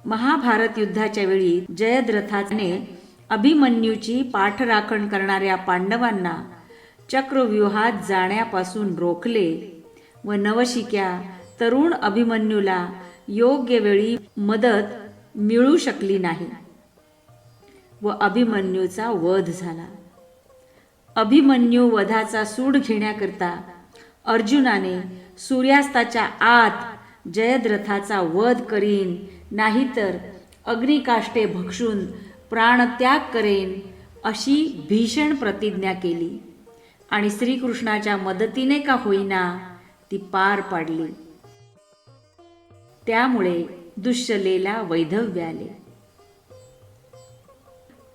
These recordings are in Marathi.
महाभारत युद्धाच्या वेळी जयद्रथाने अभिमन्यूची पाठराखण करणाऱ्या पांडवांना चक्रव्यूहात जाण्यापासून रोखले व नवशिक्या तरुण अभिमन्यूला योग्य वेळी मदत मिळू शकली नाही व अभिमन्यूचा वध झाला. अभिमन्यू वधाचा सूड घेण्याकरता अर्जुनाने सूर्यास्ताच्या आत जयद्रथाचा वध करीन, नाहीतर अग्निकाष्टे भक्षून प्राणत्याग करेन अशी भीषण प्रतिज्ञा केली आणि श्रीकृष्णाच्या मदतीने का होईना ती पार पाडली. त्यामुळे दुश्शलेला वैधव्य आले.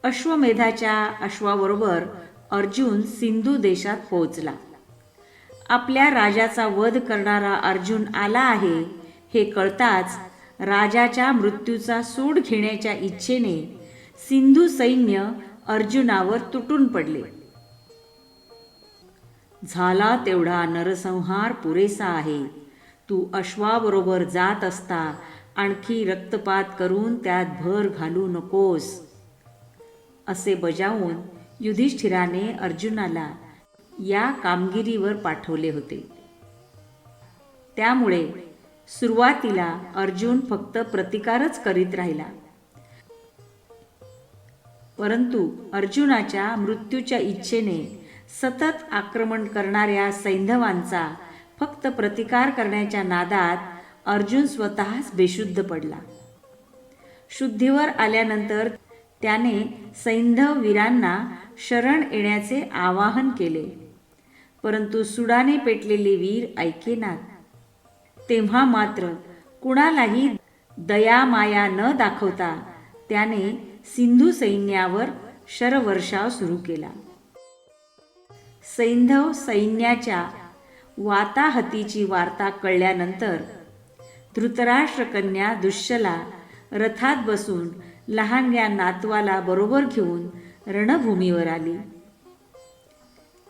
अश्वमेधाच्या अश्वाबरोबर अर्जुन सिंधू देशात पोहोचला. आपल्या राजाचा वध करणारा अर्जुन आला आहे हे कळताच राजाच्या मृत्यूचा सूड घेण्याच्या इच्छेने सिंधू सैन्य अर्जुनावर तुटून पडले. झाला तेवढा नरसंहार पुरेसा आहे. तू अश्वाबरोबर जात असता आणखी रक्तपात करून त्यात भर घालू नकोस, असे बजावून युधिष्ठिराने अर्जुनाला या कामगिरीवर पाठवले होते. त्यामुळे सुरुवातीला अर्जुन फक्त प्रतिकारच करीत राहिला. परंतु अर्जुनाच्या मृत्यूच्या इच्छेने सतत आक्रमण करणाऱ्या सैंधवांचा फक्त प्रतिकार करण्याच्या नादात अर्जुन स्वतःच बेशुद्ध पडला. शुद्धीवर आल्यानंतर त्याने सैंधव वीरांना शरण येण्याचे आवाहन केले, परंतु सुडाने पेटलेले वीर ऐकेनात. तेव्हा मात्र कुणालाही दयामाया न दाखवता त्याने सिंधू सैन्यावर शरवर्षाव सुरू केला. सैंधव सैन्याच्या वाताहतीची वार्ता कळल्यानंतर धृतराष्ट्रकन्या दुश्शला रथात बसून लहानग्या नातवाला बरोबर घेऊन रणभूमीवर आली.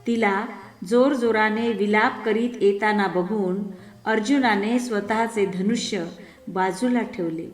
तिला जोरजोराने विलाप करीत येताना बघून अर्जुनाने स्वतःचे धनुष्य बाजूला ठेवले